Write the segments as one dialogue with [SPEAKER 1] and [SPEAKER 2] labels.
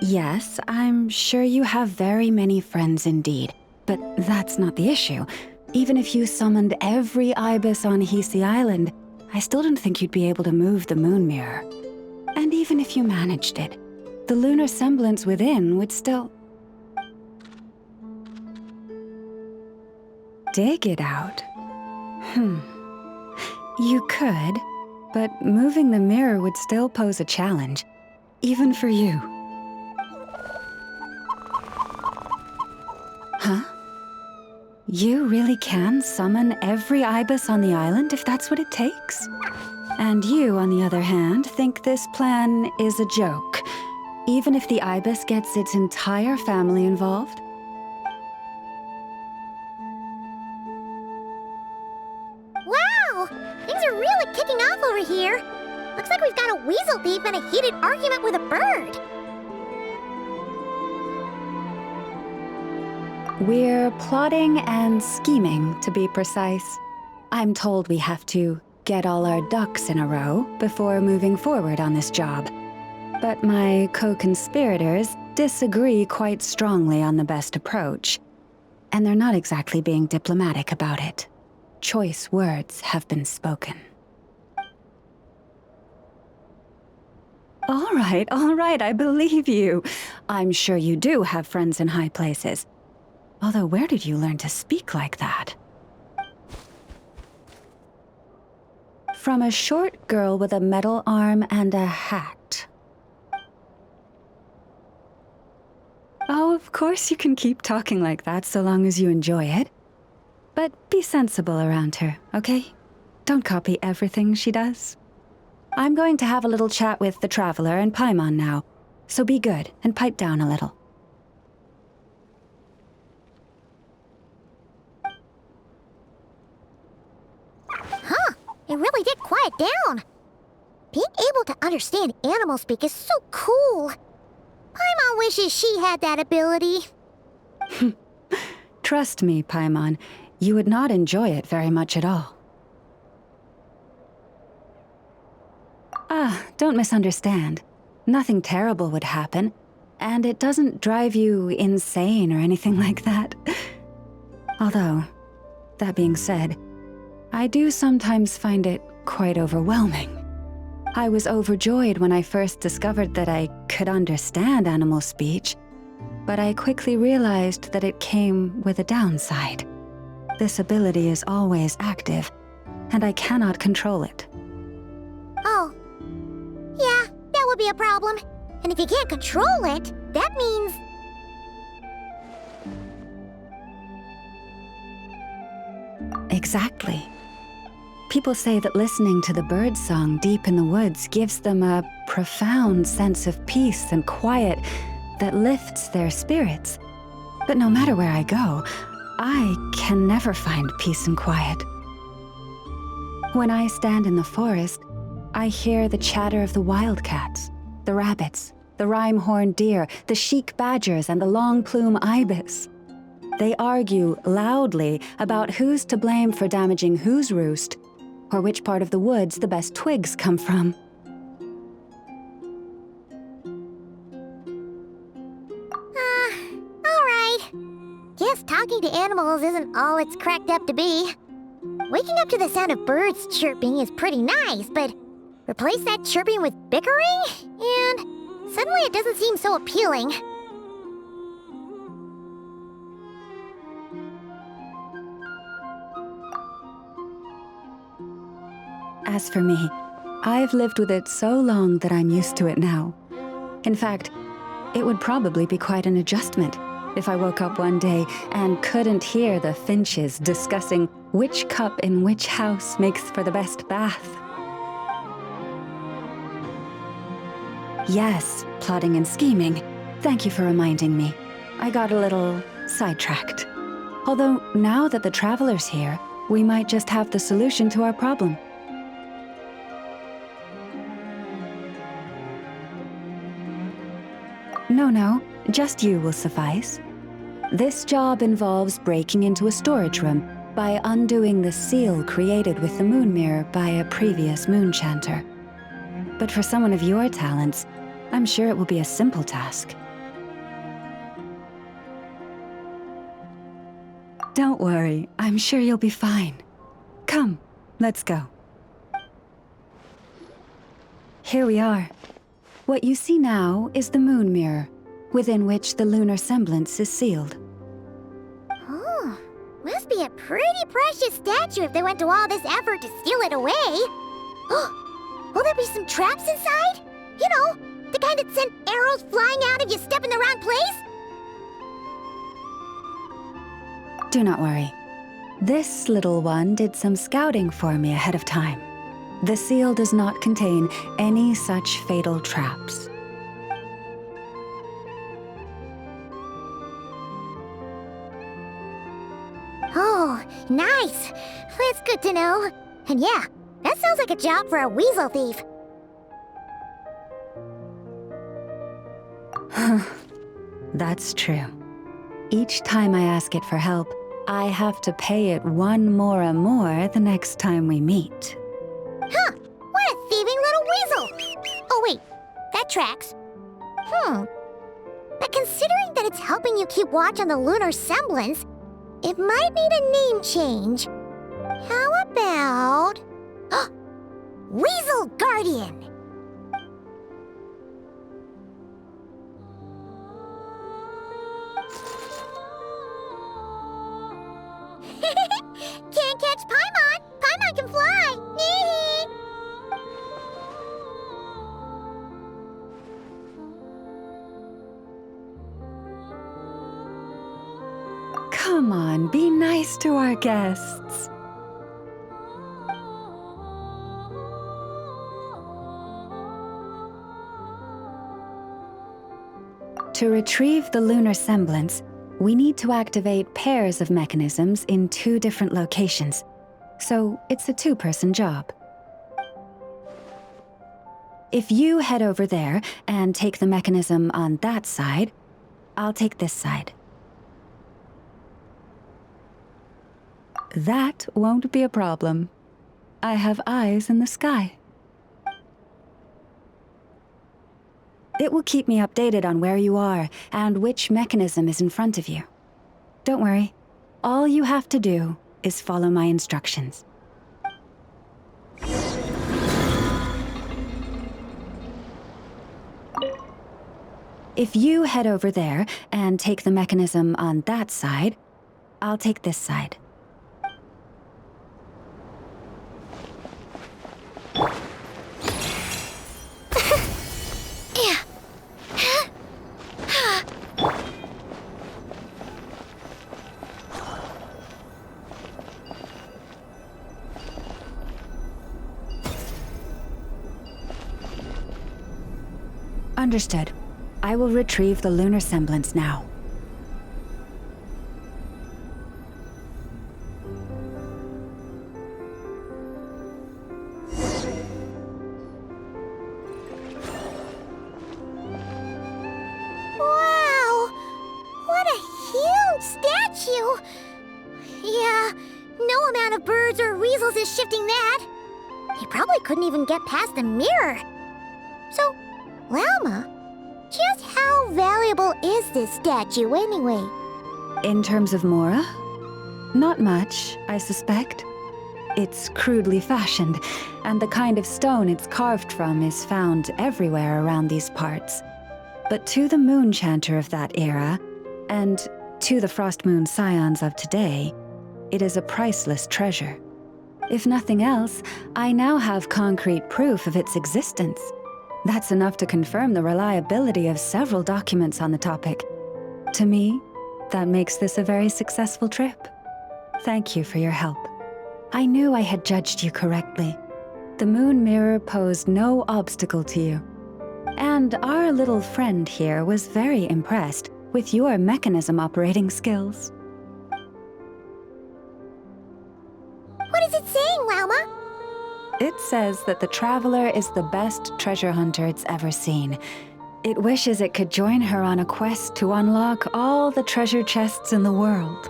[SPEAKER 1] Yes, I'm sure you have very many friends indeed, but that's not the issue. Even if you summoned every ibis on Hisi Island, I still don't think you'd be able to move the moon mirror. And even if you managed it, the lunar semblance within would still... dig it out. You could, but moving the mirror would still pose a challenge, even for you. Huh? You really can summon every ibis on the island if that's what it takes? And you, on the other hand, think this plan is a joke, even if the ibis gets its entire family involved?
[SPEAKER 2] Wow! Things are really kicking off over here. Looks like we've got a weasel thief and a heated argument with a bird.
[SPEAKER 1] We're plotting and scheming, to be precise. I'm told we have to get all our ducks in a row before moving forward on this job. But my co-conspirators disagree quite strongly on the best approach. And they're not exactly being diplomatic about it. Choice words have been spoken. All right, I believe you. I'm sure you do have friends in high places. Although, where did you learn to speak like that? From a short girl with a metal arm and a hat. Oh, of course you can keep talking like that so long as you enjoy it. But be sensible around her, okay? Don't copy everything she does. I'm going to have a little chat with the Traveler and Paimon now, so be good and pipe down a little.
[SPEAKER 2] It really did quiet down. Being able to understand animal speak is so cool. Paimon wishes she had that ability.
[SPEAKER 1] Trust me, Paimon, you would not enjoy it very much at all. Don't misunderstand. Nothing terrible would happen, and it doesn't drive you insane or anything like that. Although, that being said, I do sometimes find it quite overwhelming. I was overjoyed when I first discovered that I could understand animal speech, but I quickly realized that it came with a downside. This ability is always active, and I cannot control it.
[SPEAKER 2] Oh. Yeah, that would be a problem. And if you can't control it, that means...
[SPEAKER 1] Exactly. People say that listening to the bird song deep in the woods gives them a profound sense of peace and quiet that lifts their spirits. But no matter where I go, I can never find peace and quiet. When I stand in the forest, I hear the chatter of the wildcats, the rabbits, the rhyme-horned deer, the chic badgers, and the long-plume ibis. They argue loudly about who's to blame for damaging whose roost, or which part of the woods the best twigs come from.
[SPEAKER 2] Alright. Guess talking to animals isn't all it's cracked up to be. Waking up to the sound of birds chirping is pretty nice, but replace that chirping with bickering, and suddenly it doesn't seem so appealing.
[SPEAKER 1] As for me, I've lived with it so long that I'm used to it now. In fact, it would probably be quite an adjustment if I woke up one day and couldn't hear the finches discussing which cup in which house makes for the best bath. Yes, plotting and scheming. Thank you for reminding me. I got a little sidetracked. Although, now that the Traveler's here, we might just have the solution to our problem. No, just you will suffice. This job involves breaking into a storage room by undoing the seal created with the moon mirror by a previous moon chanter. But for someone of your talents, I'm sure it will be a simple task. Don't worry, I'm sure you'll be fine. Come, let's go. Here we are. What you see now is the moon mirror, within which the lunar semblance is sealed.
[SPEAKER 2] Oh, must be a pretty precious statue if they went to all this effort to steal it away. Oh, will there be some traps inside? You know, the kind that send arrows flying out if you step in the wrong place?
[SPEAKER 1] Do not worry. This little one did some scouting for me ahead of time. The seal does not contain any such fatal traps.
[SPEAKER 2] Oh, nice. That's good to know. And yeah, that sounds like a job for a weasel thief.
[SPEAKER 1] That's true. Each time I ask it for help, I have to pay it 1 mora more the next time we meet.
[SPEAKER 2] Huh, what a thieving little weasel! Oh wait, that tracks. But considering that it's helping you keep watch on the lunar semblance, it might need a name change. How about... Weasel Guardian! Can't catch Paimon! Paimon can fly!
[SPEAKER 1] Come on, be nice to our guests. To retrieve the lunar semblance, we need to activate pairs of mechanisms in 2 different locations. So it's a 2-person job. If you head over there and take the mechanism on that side, I'll take this side. That won't be a problem. I have eyes in the sky. It will keep me updated on where you are and which mechanism is in front of you. Don't worry. All you have to do is follow my instructions. If you head over there and take the mechanism on that side, I'll take this side. Understood. I will retrieve the lunar semblance now.
[SPEAKER 2] Wow! What a huge statue! Yeah, no amount of birds or weasels is shifting that. He probably couldn't even get past the mirror. So, Lauma, just how valuable is this statue anyway?
[SPEAKER 1] In terms of mora? Not much, I suspect. It's crudely fashioned, and the kind of stone it's carved from is found everywhere around these parts. But to the moon chanter of that era, and to the frost moon scions of today, it is a priceless treasure. If nothing else, I now have concrete proof of its existence. That's enough to confirm the reliability of several documents on the topic. To me, that makes this a very successful trip. Thank you for your help. I knew I had judged you correctly. The moon mirror posed no obstacle to you. And our little friend here was very impressed with your mechanism operating skills.
[SPEAKER 2] What is it saying, Lauma?
[SPEAKER 1] It says that the traveler is the best treasure hunter it's ever seen. It wishes it could join her on a quest to unlock all the treasure chests in the world.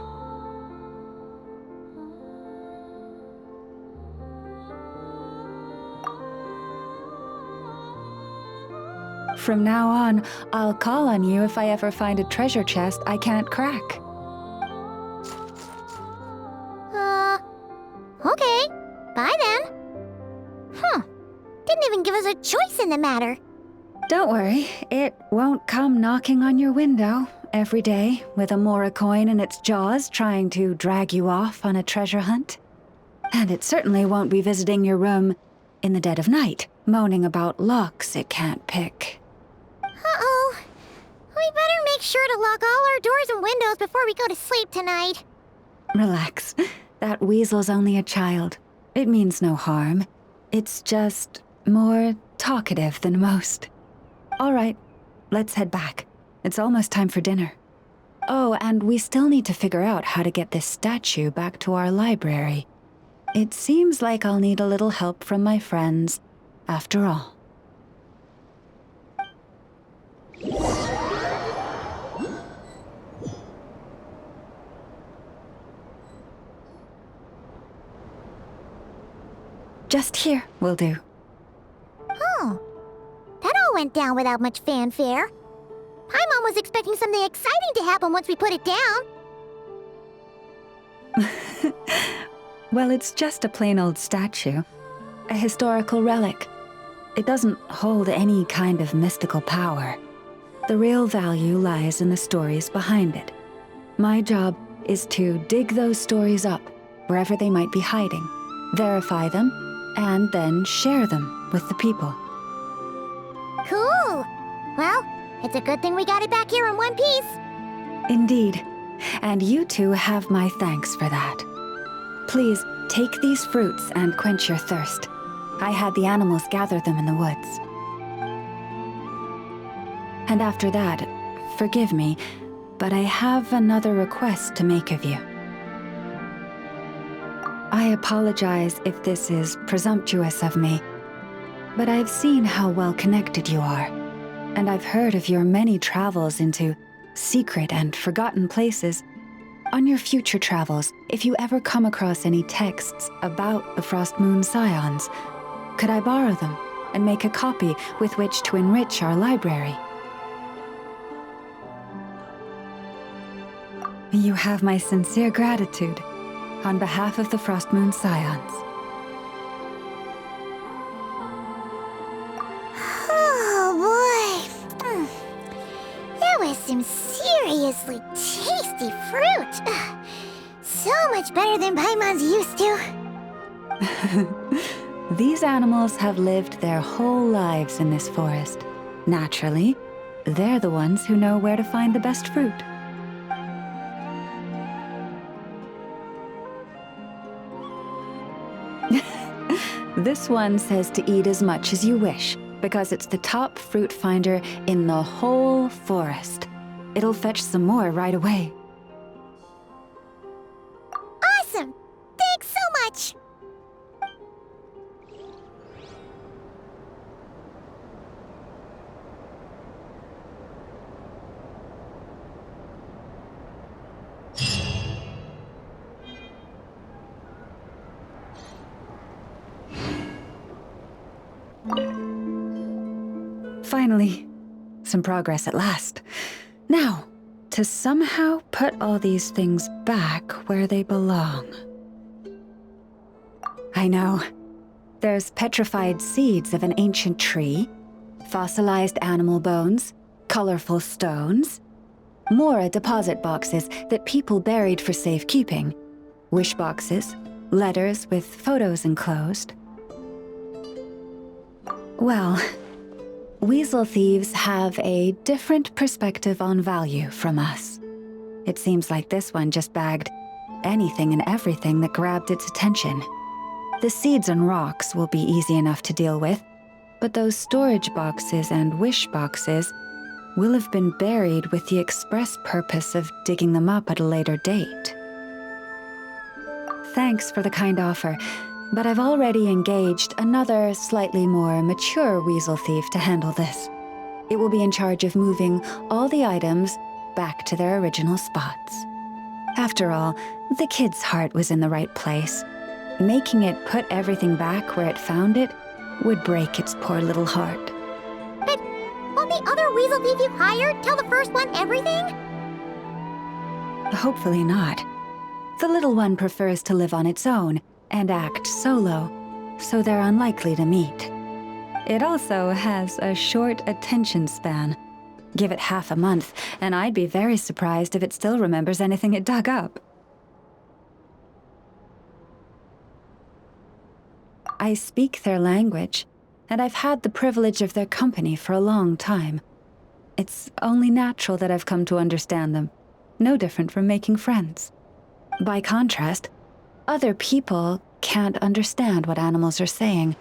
[SPEAKER 1] From now on, I'll call on you if I ever find a treasure chest I can't crack.
[SPEAKER 2] Okay. Bye then. Didn't even give us a choice in the matter.
[SPEAKER 1] Don't worry, it won't come knocking on your window every day with a Mora coin in its jaws trying to drag you off on a treasure hunt. And it certainly won't be visiting your room in the dead of night, moaning about locks it can't pick.
[SPEAKER 2] Uh-oh. We better make sure to lock all our doors and windows before we go to sleep tonight.
[SPEAKER 1] Relax. That weasel's only a child. It means no harm. It's just more talkative than most. All right, let's head back. It's almost time for dinner. Oh, and we still need to figure out how to get this statue back to our library. It seems like I'll need a little help from my friends, after all. Just here will do.
[SPEAKER 2] Oh, that all went down without much fanfare. Paimon was expecting something exciting to happen once we put it down.
[SPEAKER 1] Well, it's just a plain old statue, a historical relic. It doesn't hold any kind of mystical power. The real value lies in the stories behind it. My job is to dig those stories up, wherever they might be hiding, verify them, and then share them with the people.
[SPEAKER 2] Cool. Well, it's a good thing we got it back here in one piece.
[SPEAKER 1] Indeed. And you two have my thanks for that. Please, take these fruits and quench your thirst. I had the animals gather them in the woods. And after that, forgive me, but I have another request to make of you. I apologize if this is presumptuous of me, but I've seen how well connected you are, and I've heard of your many travels into secret and forgotten places. On your future travels, if you ever come across any texts about the Frost Moon Scions, could I borrow them and make a copy with which to enrich our library? You have my sincere gratitude on behalf of the Frost Moon Scions.
[SPEAKER 2] Oh boy. That was some seriously tasty fruit. So much better than Paimon's used to.
[SPEAKER 1] These animals have lived their whole lives in this forest. Naturally, they're the ones who know where to find the best fruit. This one says to eat as much as you wish, because it's the top fruit finder in the whole forest. It'll fetch some more right away.
[SPEAKER 2] Awesome! Thanks so much!
[SPEAKER 1] Finally, some progress at last. Now, to somehow put all these things back where they belong. I know. There's petrified seeds of an ancient tree, fossilized animal bones, colorful stones, Mora deposit boxes that people buried for safekeeping, wish boxes, letters with photos enclosed. Well, weasel thieves have a different perspective on value from us. It seems like this one just bagged anything and everything that grabbed its attention. The seeds and rocks will be easy enough to deal with, but those storage boxes and wish boxes will have been buried with the express purpose of digging them up at a later date. Thanks for the kind offer, but I've already engaged another slightly more mature weasel thief to handle this. It will be in charge of moving all the items back to their original spots. After all, the kid's heart was in the right place. Making it put everything back where it found it would break its poor little heart.
[SPEAKER 2] But won't the the other weasel thief you hired tell the first one everything?
[SPEAKER 1] Hopefully not. The little one prefers to live on its own and act solo, so they're unlikely to meet. It also has a short attention span. Give it half a month, and I'd be very surprised if it still remembers anything it dug up. I speak their language, and I've had the privilege of their company for a long time. It's only natural that I've come to understand them, no different from making friends. By contrast, other people can't understand what animals are saying,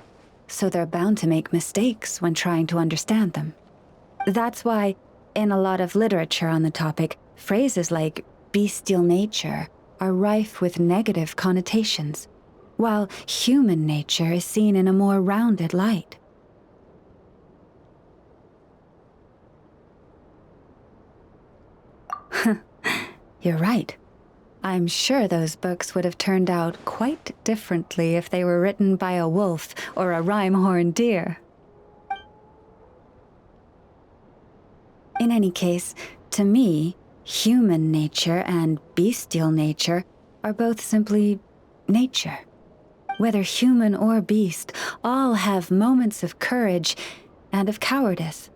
[SPEAKER 1] so they're bound to make mistakes when trying to understand them. That's why, in a lot of literature on the topic, phrases like bestial nature are rife with negative connotations, while human nature is seen in a more rounded light. You're right. I'm sure those books would have turned out quite differently if they were written by a wolf or a rhyme-horned deer. In any case, to me, human nature and bestial nature are both simply nature. Whether human or beast, all have moments of courage and of cowardice,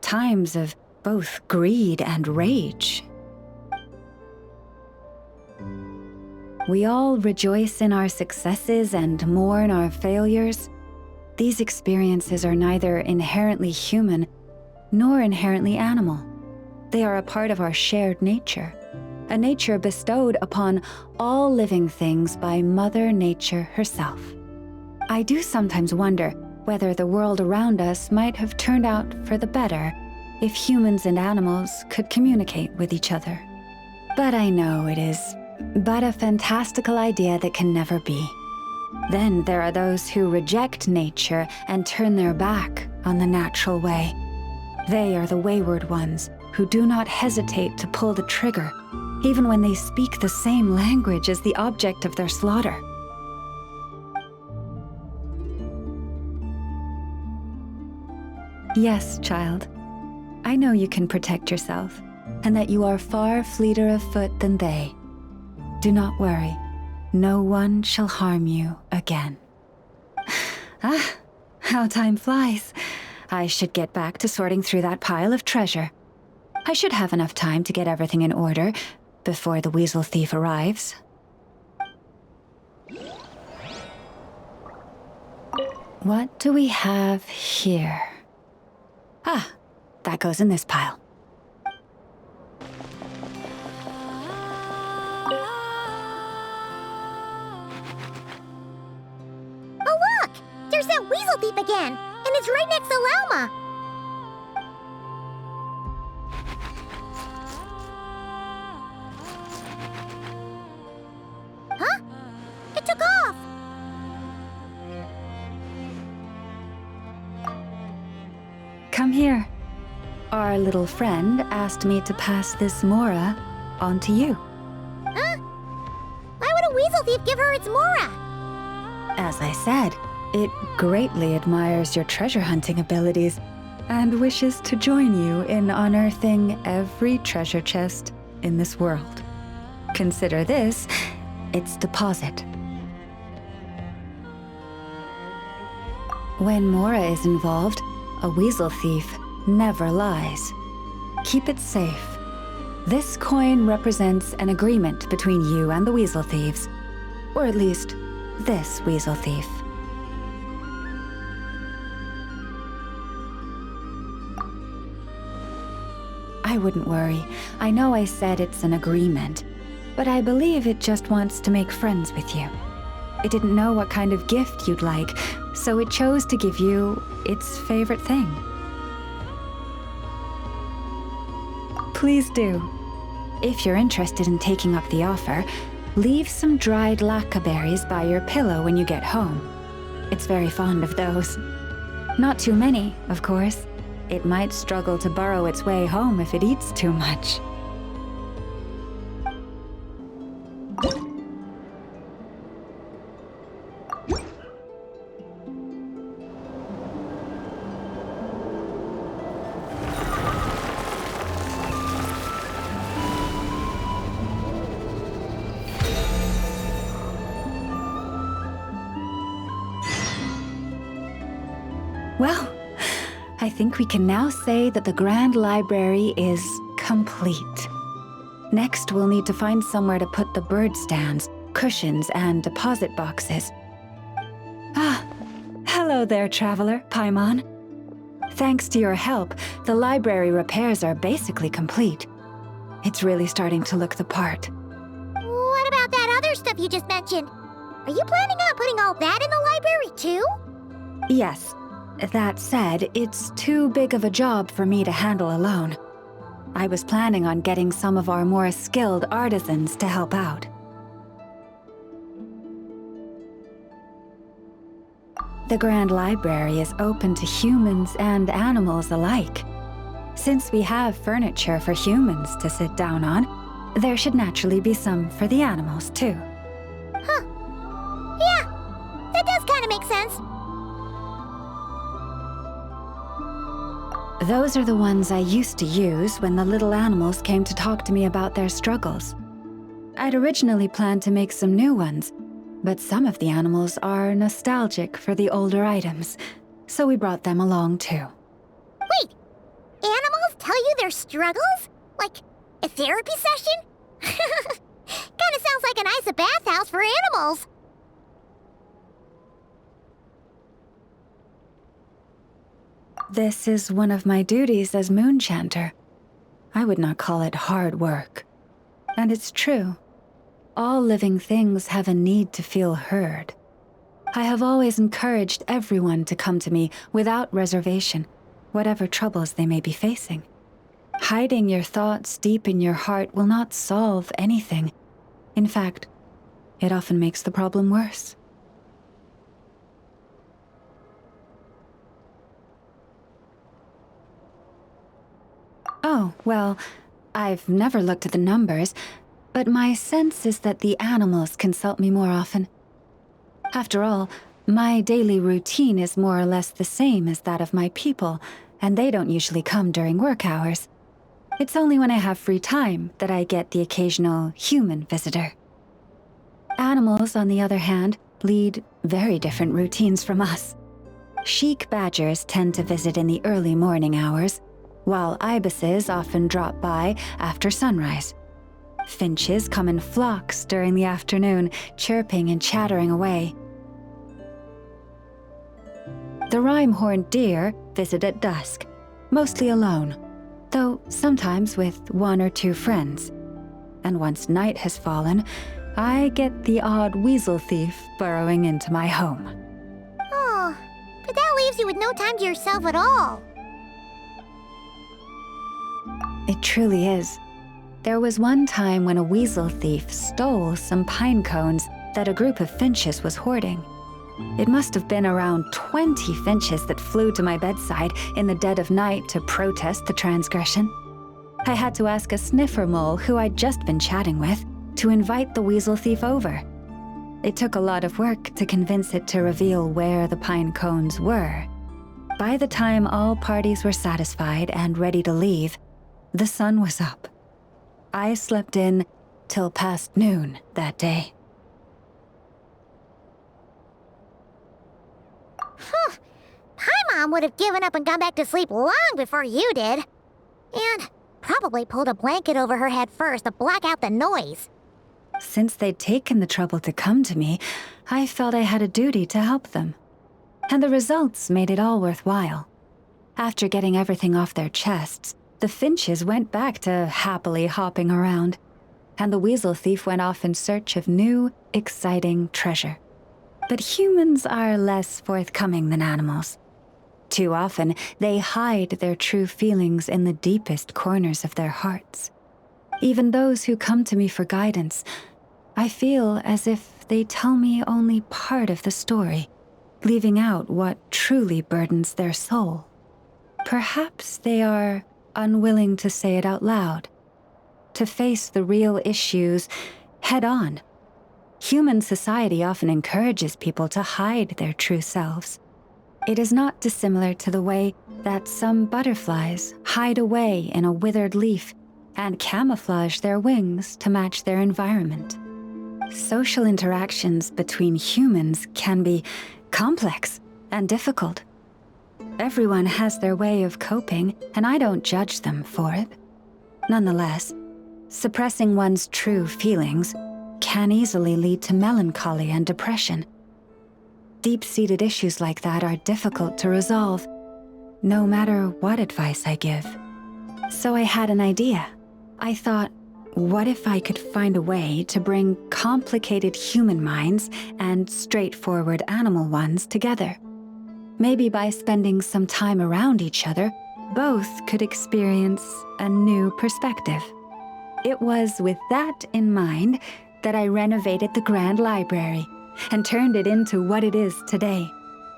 [SPEAKER 1] times of both greed and rage. We all rejoice in our successes and mourn our failures. These experiences are neither inherently human nor inherently animal. They are a part of our shared nature, a nature bestowed upon all living things by Mother Nature herself. I do sometimes wonder whether the world around us might have turned out for the better if humans and animals could communicate with each other. But I know it is but a fantastical idea that can never be. Then there are those who reject nature and turn their back on the natural way. They are the wayward ones who do not hesitate to pull the trigger, even when they speak the same language as the object of their slaughter. Yes, child. I know you can protect yourself, and that you are far fleeter of foot than they. Do not worry. No one shall harm you again. How time flies. I should get back to sorting through that pile of treasure. I should have enough time to get everything in order before the weasel thief arrives. What do we have here? That goes in this pile.
[SPEAKER 2] Oh look! There's that weasel thief again! And it's right next to Lalma! Huh? It took off!
[SPEAKER 1] Come here. Our little friend asked me to pass this Mora on to you.
[SPEAKER 2] Huh? Why would a weasel thief give her its Mora?
[SPEAKER 1] As I said, it greatly admires your treasure hunting abilities and wishes to join you in unearthing every treasure chest in this world. Consider this its deposit. When Mora is involved, a weasel thief never lies. Keep it safe. This coin represents an agreement between you and the weasel thieves, or at least this weasel thief. I wouldn't worry. I know I said it's an agreement, but I believe it just wants to make friends with you. It didn't know what kind of gift you'd like, so it chose to give you its favorite thing. Please do. If you're interested in taking up the offer, leave some dried lacca berries by your pillow when you get home. It's very fond of those. Not too many, of course. It might struggle to burrow its way home if it eats too much. I think we can now say that the Grand Library is complete. Next, we'll need to find somewhere to put the bird stands, cushions, and deposit boxes. Ah, hello there, traveler, Paimon. Thanks to your help, the library repairs are basically complete. It's really starting to look the part.
[SPEAKER 2] What about that other stuff you just mentioned? Are you planning on putting all that in the library too?
[SPEAKER 1] Yes. That said, it's too big of a job for me to handle alone. I was planning on getting some of our more skilled artisans to help out. The Grand Library is open to humans and animals alike. Since we have furniture for humans to sit down on, there should naturally be some for the animals too.
[SPEAKER 2] Huh. Yeah, that does kind of make sense.
[SPEAKER 1] Those are the ones I used to use when the little animals came to talk to me about their struggles. I'd originally planned to make some new ones, but some of the animals are nostalgic for the older items, so we brought them along too.
[SPEAKER 2] Wait, animals tell you their struggles? Like a therapy session? Kinda sounds like an ice bathhouse for animals.
[SPEAKER 1] This is one of my duties as Moon Chanter. I would not call it hard work. And it's true. All living things have a need to feel heard. I have always encouraged everyone to come to me without reservation, whatever troubles they may be facing. Hiding your thoughts deep in your heart will not solve anything. In fact, it often makes the problem worse. Oh, well, I've never looked at the numbers, but my sense is that the animals consult me more often. After all, my daily routine is more or less the same as that of my people, and they don't usually come during work hours. It's only when I have free time that I get the occasional human visitor. Animals, on the other hand, lead very different routines from us. Sheik badgers tend to visit in the early morning hours, while ibises often drop by after sunrise. Finches come in flocks during the afternoon, chirping and chattering away. The rhyme-horned deer visit at dusk, mostly alone, though sometimes with one or two friends. And once night has fallen, I get the odd weasel thief burrowing into my home.
[SPEAKER 2] Oh, but that leaves you with no time to yourself at all.
[SPEAKER 1] It truly is. There was one time when a weasel thief stole some pine cones that a group of finches was hoarding. It must have been around 20 finches that flew to my bedside in the dead of night to protest the transgression. I had to ask a sniffer mole who I'd just been chatting with to invite the weasel thief over. It took a lot of work to convince it to reveal where the pine cones were. By the time all parties were satisfied and ready to leave, the sun was up. I slept in till past noon that day.
[SPEAKER 2] Paimon would have given up and gone back to sleep long before you did. And probably pulled a blanket over her head first to block out the noise.
[SPEAKER 1] Since they'd taken the trouble to come to me, I felt I had a duty to help them. And the results made it all worthwhile. After getting everything off their chests, the finches went back to happily hopping around, and the weasel thief went off in search of new, exciting treasure. But humans are less forthcoming than animals. Too often, they hide their true feelings in the deepest corners of their hearts. Even those who come to me for guidance, I feel as if they tell me only part of the story, leaving out what truly burdens their soul. Perhaps they are unwilling to say it out loud, to face the real issues head on. Human society often encourages people to hide their true selves. It is not dissimilar to the way that some butterflies hide away in a withered leaf and camouflage their wings to match their environment. Social interactions between humans can be complex and difficult. Everyone has their way of coping, and I don't judge them for it. Nonetheless, suppressing one's true feelings can easily lead to melancholy and depression. Deep-seated issues like that are difficult to resolve, no matter what advice I give. So I had an idea. I thought, what if I could find a way to bring complicated human minds and straightforward animal ones together? Maybe by spending some time around each other, both could experience a new perspective. It was with that in mind that I renovated the Grand Library and turned it into what it is today,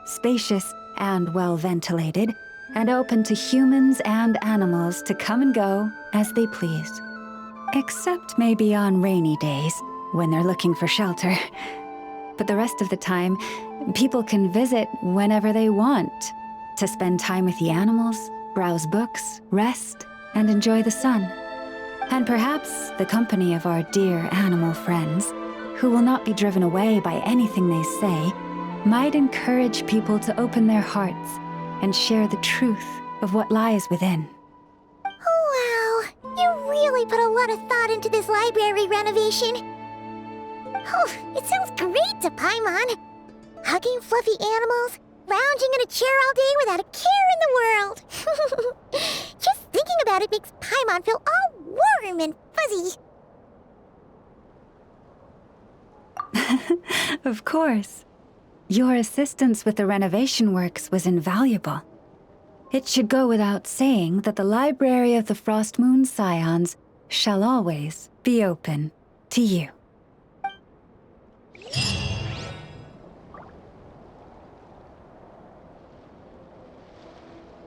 [SPEAKER 1] spacious and well-ventilated, and open to humans and animals to come and go as they please. Except maybe on rainy days, when they're looking for shelter. But the rest of the time, people can visit whenever they want, to spend time with the animals, browse books, rest, and enjoy the sun. And perhaps the company of our dear animal friends, who will not be driven away by anything they say, might encourage people to open their hearts and share the truth of what lies within.
[SPEAKER 2] Wow, you really put a lot of thought into this library renovation. Oh, it sounds great to Paimon. Hugging fluffy animals, lounging in a chair all day without a care in the world. Just thinking about it makes Paimon feel all warm and fuzzy.
[SPEAKER 1] Of course. Your assistance with the renovation works was invaluable. It should go without saying that the Library of the Frost Moon Scions shall always be open to you.